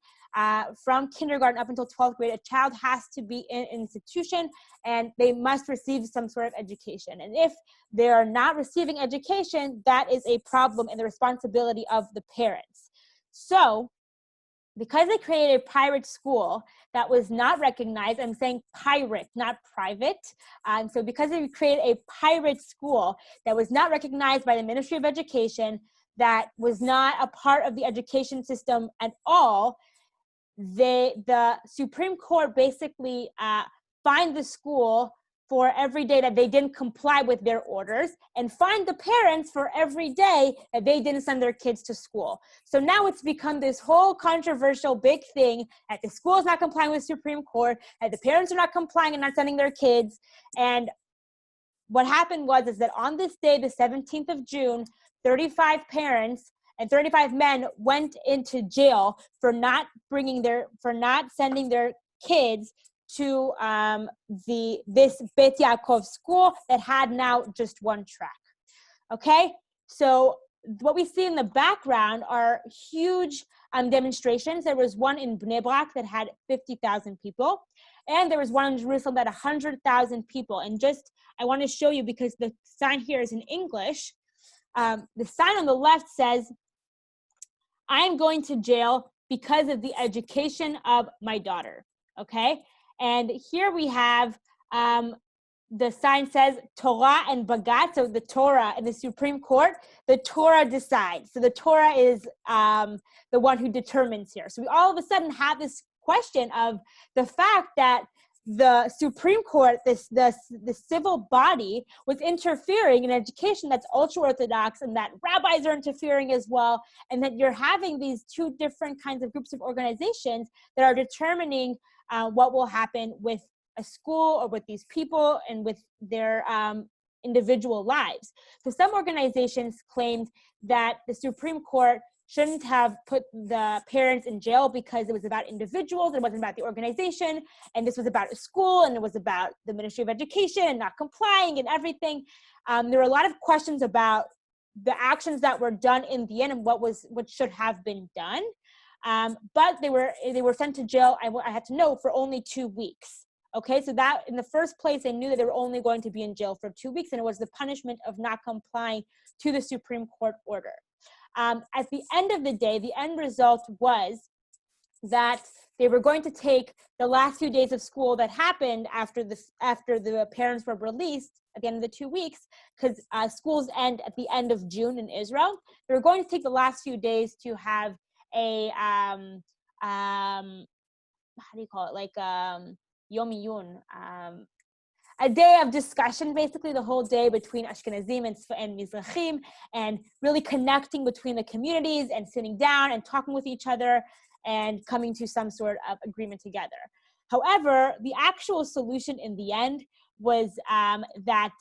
from kindergarten up until 12th grade, a child has to be in an institution and they must receive some sort of education. And if they are not receiving education, that is a problem and the responsibility of the parents. So because they created a pirate school that was not recognized, I'm saying pirate, not private. So because they created a pirate school that was not recognized by the Ministry of Education, that was not a part of the education system at all, the Supreme Court basically fined the school for every day that they didn't comply with their orders, and fined the parents for every day that they didn't send their kids to school. So now it's become this whole controversial big thing that the school is not complying with the Supreme Court, that the parents are not complying and not sending their kids. And what happened was that on this day, the 17th of June, 35 parents and 35 men went into jail for not sending their kids to this Beit Yaakov school that had now just one track. Okay, so what we see in the background are huge demonstrations. There was one in Bnei Brak that had 50,000 people, and there was one in Jerusalem that had 100,000 people. And just, I want to show you because the sign here is in English. The sign on the left says, "I am going to jail because of the education of my daughter. Okay, and here we have the sign says Torah and Bagat, so the Torah and the Supreme Court, the Torah decides. So the Torah is the one who determines here. So we all of a sudden have this question of the fact that the Supreme Court, the civil body, was interfering in education that's ultra-Orthodox, and that rabbis are interfering as well, and that you're having these two different kinds of groups of organizations that are determining what will happen with a school or with these people and with their individual lives. So some organizations claimed that the Supreme Court shouldn't have put the parents in jail because it was about individuals, it wasn't about the organization, and this was about a school, and it was about the Ministry of Education and not complying and everything. There were a lot of questions about the actions that were done in the end and what should have been done. But they were sent to jail, I had to know, for only 2 weeks. Okay, so that in the first place, they knew that they were only going to be in jail for 2 weeks, and it was the punishment of not complying to the Supreme Court order. At the end of the day, the end result was that they were going to take the last few days of school that happened after the parents were released at the end of the 2 weeks, because schools end at the end of June in Israel. They were going to take the last few days to have a how do you call it, like Yom Iyun, a day of discussion, basically the whole day between Ashkenazim and Mizrahim, and really connecting between the communities and sitting down and talking with each other and coming to some sort of agreement together. However, the actual solution in the end was that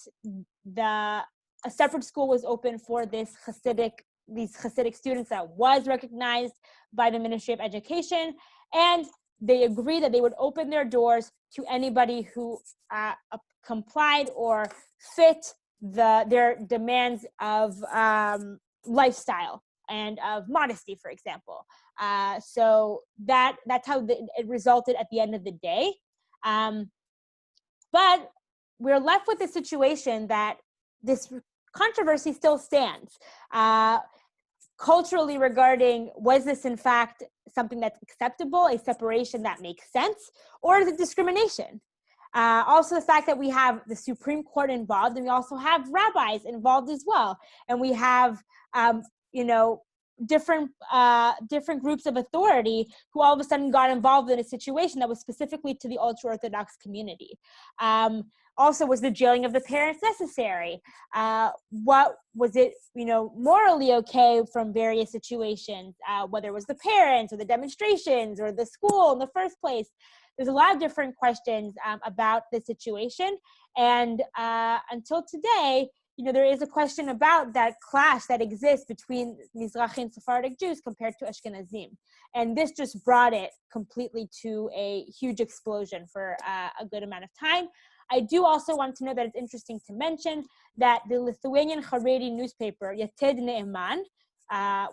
a separate school was open for these Hasidic students that was recognized by the Ministry of Education, and they agreed that they would open their doors to anybody who complied or fit their demands of lifestyle and of modesty, for example. So that's how it resulted at the end of the day. But we're left with the situation that this controversy still stands. Culturally, regarding, was this in fact something that's acceptable, a separation that makes sense, or is it discrimination? Also, the fact that we have the Supreme Court involved, and we also have rabbis involved as well, and we have different groups of authority who all of a sudden got involved in a situation that was specifically to the ultra-Orthodox community. Also, was the jailing of the parents necessary? What was it, morally okay from various situations, whether it was the parents or the demonstrations or the school in the first place? There's a lot of different questions about the situation. And until today, there is a question about that clash that exists between Mizrahi and Sephardic Jews compared to Ashkenazim. And this just brought it completely to a huge explosion for a good amount of time. I do also want to know that it's interesting to mention that the Lithuanian Haredi newspaper, Yated Ne'eman,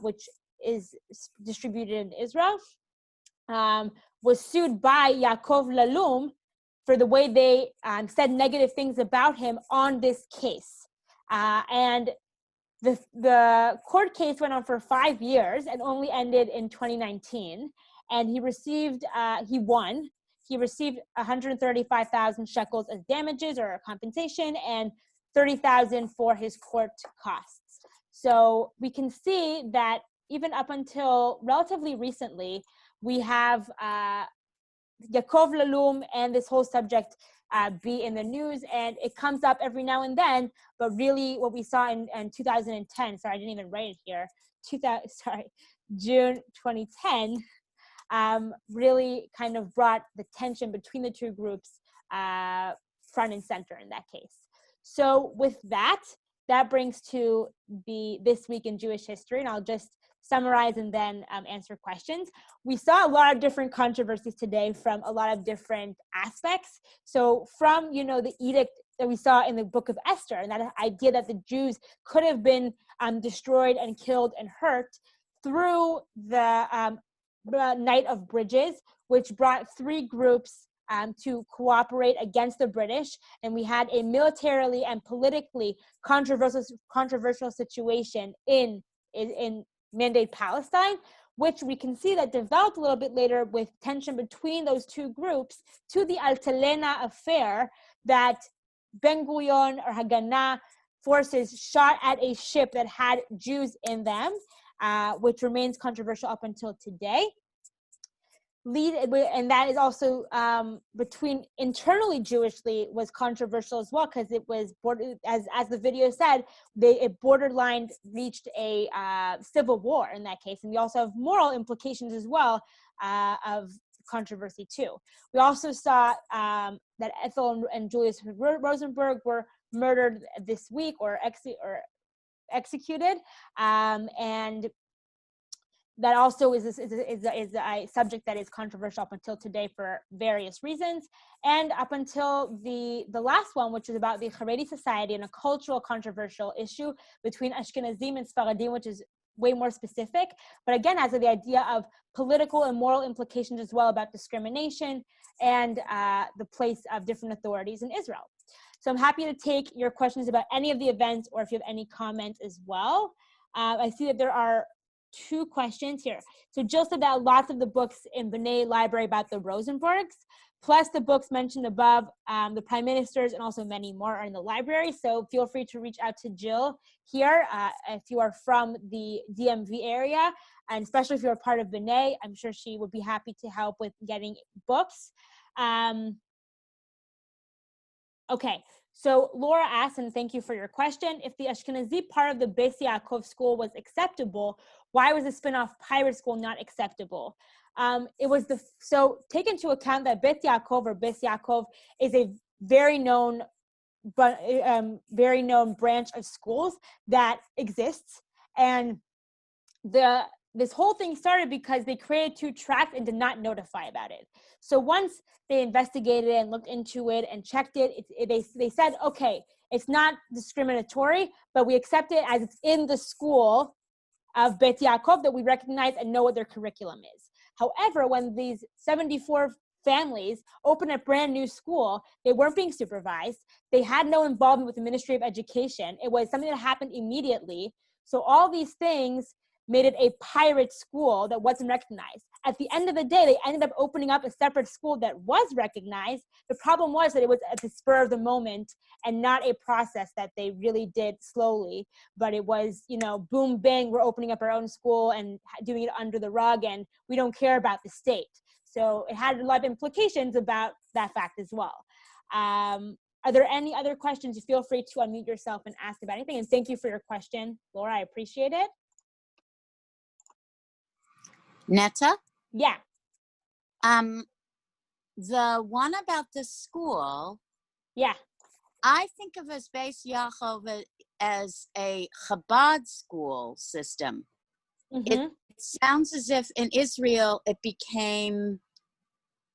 which is distributed in Israel, was sued by Yaakov Lalume for the way they said negative things about him on this case. And the court case went on for 5 years and only ended in 2019. And he won. He received 135,000 shekels as damages or compensation and 30,000 for his court costs. So we can see that even up until relatively recently, we have Yaakov Lalume and this whole subject be in the news, and it comes up every now and then, but really what we saw in 2010, sorry, I didn't even write it here, June 2010, really kind of brought the tension between the two groups front and center in that case. So with that brings to this week in Jewish history, and I'll just summarize and then answer questions. We saw a lot of different controversies today from a lot of different aspects. So from, the edict that we saw in the book of Esther, and that idea that the Jews could have been destroyed and killed and hurt, through the Night of Bridges, which brought 3 groups to cooperate against the British, and we had a militarily and politically controversial situation in Mandate Palestine. which we can see that developed a little bit later with tension between those two groups to the Altalena affair that Ben Gurion or Haganah forces shot at a ship that had Jews in them, which remains controversial up until today. And that is also between internally Jewishly was controversial as well, because it was as the video said, it borderline reached a civil war in that case, and we also have moral implications as well of controversy too. We also saw that Ethel and Julius Rosenberg were murdered this week or executed, and that also is a subject that is controversial up until today for various reasons, and up until the last one, which is about the Haredi society and a cultural controversial issue between Ashkenazim and Sfaradim, which is way more specific, but again has the idea of political and moral implications as well about discrimination and the place of different authorities in Israel. So I'm happy to take your questions about any of the events, or if you have any comments as well. I see that there are 2 questions here. So Jill said that lots of the books in B'nai library about the Rosenbergs, plus the books mentioned above, the prime ministers, and also many more are in the library. So feel free to reach out to Jill here if you are from the DMV area, and especially if you're a part of B'nai, I'm sure she would be happy to help with getting books. Okay, so Laura asked, and thank you for your question, if the Ashkenazi part of the Beit Yaakov school was acceptable, why was the spin-off pirate school not acceptable? So take into account that Beit Yaakov is a very known branch of schools that exists, and this whole thing started because they created 2 tracks and did not notify about it. So once they investigated and looked into it and checked it, they said, okay, it's not discriminatory, but we accept it as it's in the school of Beit Yaakov that we recognize and know what their curriculum is. However, when these 74 families opened a brand new school, they weren't being supervised. They had no involvement with the Ministry of Education. It was something that happened immediately. So all these things made it a pirate school that wasn't recognized. At the end of the day, they ended up opening up a separate school that was recognized. The problem was that it was at the spur of the moment and not a process that they really did slowly, but it was, boom, bang, we're opening up our own school and doing it under the rug, and we don't care about the state. So it had a lot of implications about that fact as well. Are there any other questions? You feel free to unmute yourself and ask about anything. And thank you for your question, Laura, I appreciate it. Netta? Yeah. The one about the school, Yeah. I think of as Beit Yaakov as a Chabad school system. Mm-hmm. It sounds as if in Israel it became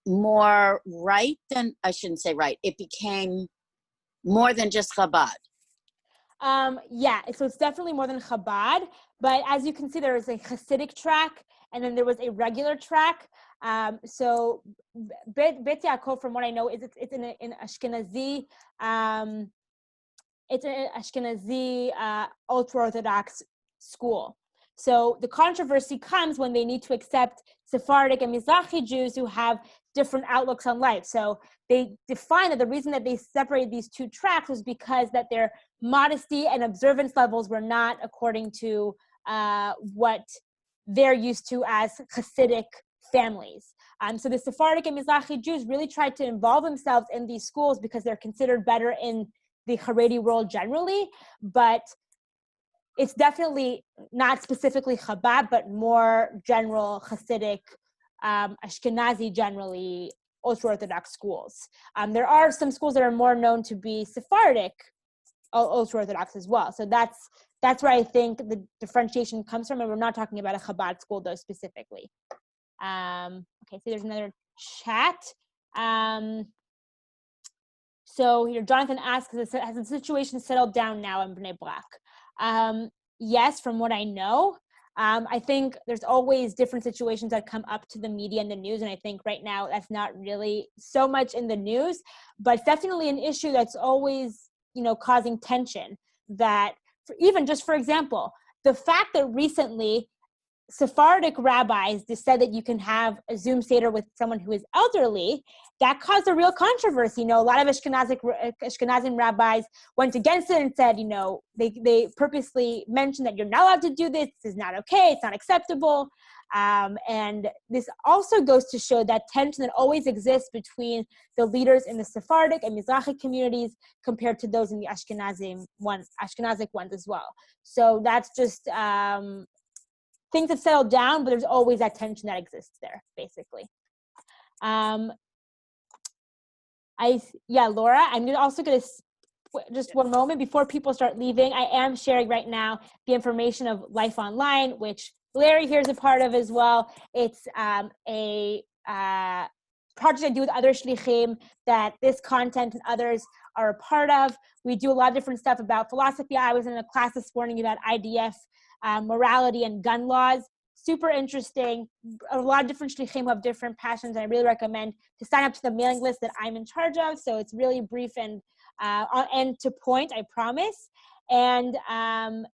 more right than, I shouldn't say right, it became more than just Chabad. Yeah, so it's definitely more than Chabad, but as you can see, there was a Hasidic track, and then there was a regular track. So Beit Yaakov, from what I know, it's in Ashkenazi. It's an Ashkenazi ultra-Orthodox school. So the controversy comes when they need to accept Sephardic and Mizrahi Jews who have different outlooks on life. So they define that the reason that they separated these 2 tracks was because that their modesty and observance levels were not according to what they're used to as Hasidic families. So the Sephardic and Mizrahi Jews really tried to involve themselves in these schools because they're considered better in the Haredi world generally, but it's definitely not specifically Chabad, but more general Hasidic, Ashkenazi generally, ultra-Orthodox schools. There are some schools that are more known to be Sephardic ultra-Orthodox as well. So that's where I think the differentiation comes from, and we're not talking about a Chabad school though specifically. Okay, so there's another chat. So here, Jonathan asks, has the situation settled down now in Bnei Brak? Yes, from what I know. I think there's always different situations that come up to the media and the news, and I think right now that's not really so much in the news, but it's definitely an issue that's always, causing tension. That even just for example, the fact that recently Sephardic rabbis said that you can have a Zoom Seder with someone who is elderly, that caused a real controversy. A lot of Ashkenazim rabbis went against it and said, they purposely mentioned that you're not allowed to do this. This is not okay. It's not acceptable. And this also goes to show that tension that always exists between the leaders in the Sephardic and Mizrahi communities compared to those in the Ashkenazic ones as well. So that's just, things have settled down, but there's always that tension that exists there, basically. Laura, I'm also going to, just one moment before people start leaving, I am sharing right now the information of Life Online, which Larry here is a part of as well. It's a project I do with other shlichim that this content and others are a part of. We do a lot of different stuff about philosophy. I was in a class this morning about IDF, morality and gun laws. Super interesting. A lot of different shlichim have different passions, and I really recommend to sign up to the mailing list that I'm in charge of. So it's really brief and to point, I promise. And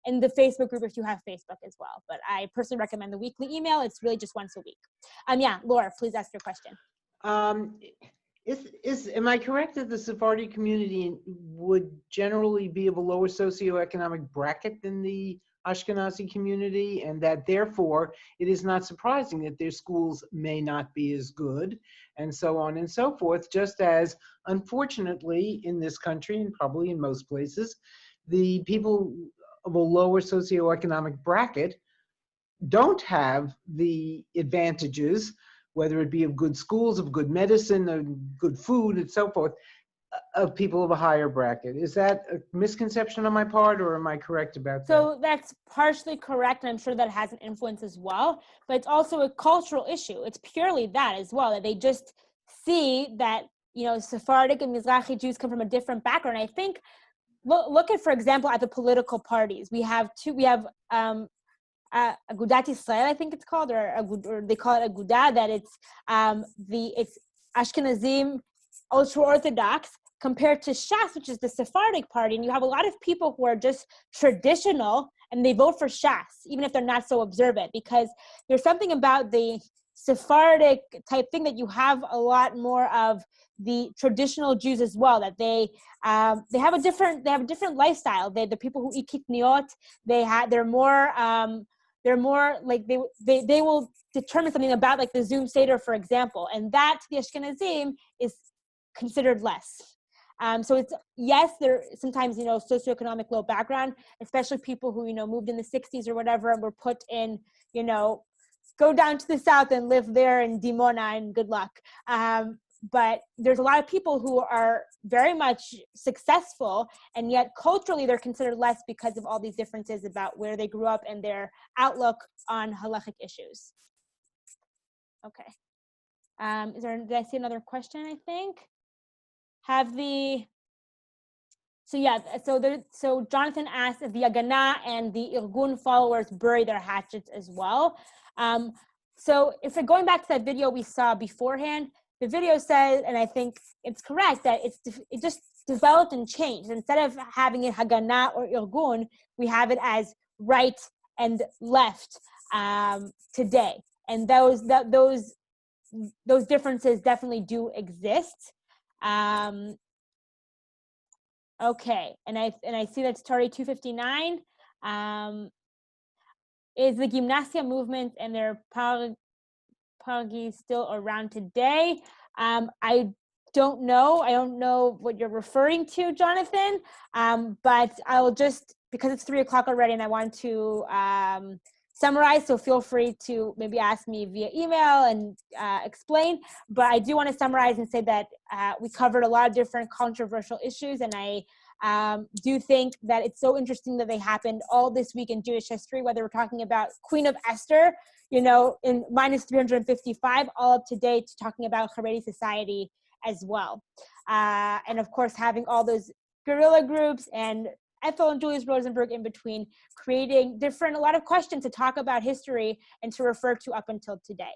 in the Facebook group if you have Facebook as well. But I personally recommend the weekly email. It's really just once a week. Laura, please ask your question. Am I correct that the Sephardi community would generally be of a lower socioeconomic bracket than the Ashkenazi community, and that therefore it is not surprising that their schools may not be as good, and so on and so forth, just as unfortunately in this country and probably in most places, the people of a lower socioeconomic bracket don't have the advantages, whether it be of good schools, of good medicine, of good food, and so forth, of people of a higher bracket. Is that a misconception on my part, or am I correct about that? So that's partially correct, and I'm sure that has an influence as well, but it's also a cultural issue. It's purely that as well, that they just see that, Sephardic and Mizrahi Jews come from a different background. I think, look at, for example, at the political parties. We have Agudat Yisrael, I think it's called, or they call it Aguda, that it's Ashkenazim, ultra-Orthodox, compared to Shas, which is the Sephardic party. And you have a lot of people who are just traditional and they vote for Shas, even if they're not so observant, because there's something about the Sephardic type thing that you have a lot more of the traditional Jews as well, that they have a different lifestyle. The people who eat kitniot, they're more like they will determine something about like the Zoom Seder, for example, and that to the Ashkenazim is considered less. So it's, yes, there sometimes, socioeconomic low background, especially people who, moved in the 60s or whatever and were put in, go down to the south and live there in Dimona and good luck. But there's a lot of people who are very much successful, and yet culturally they're considered less because of all these differences about where they grew up and their outlook on halachic issues. Okay. Did I see another question, I think? So Jonathan asked if the Haganah and the Irgun followers bury their hatchets as well. So if we're going back to that video we saw beforehand, the video says, and I think it's correct, that it just developed and changed. Instead of having it Haganah or Irgun, we have it as right and left today. And those differences definitely do exist. Okay, and I see that's Torah 259. Is the Gymnasia movement and their Paragi still around today? I don't know. I don't know what you're referring to, Jonathan. But I'll just, because it's 3:00 already and I want to summarize, so feel free to maybe ask me via email and explain. But I do want to summarize and say that we covered a lot of different controversial issues, and I do think that it's so interesting that they happened all this week in Jewish history, whether we're talking about Queen of Esther, in minus 355, all up to date, talking about Haredi society as well. And of course, having all those guerrilla groups and Ethel and Julius Rosenberg in between, creating a lot of questions to talk about history and to refer to up until today.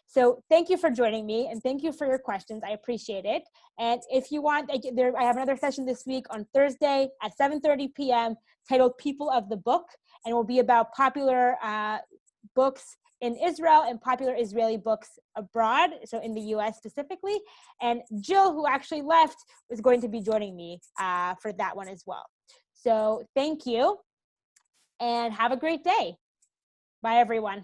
So thank you for joining me, and thank you for your questions. I appreciate it. And if you want, I have another session this week on Thursday at 7:30 p.m. titled People of the Book, and it will be about popular books in Israel and popular Israeli books abroad, so in the US specifically. And Jill, who actually left, is going to be joining me for that one as well. So thank you and have a great day. Bye, everyone.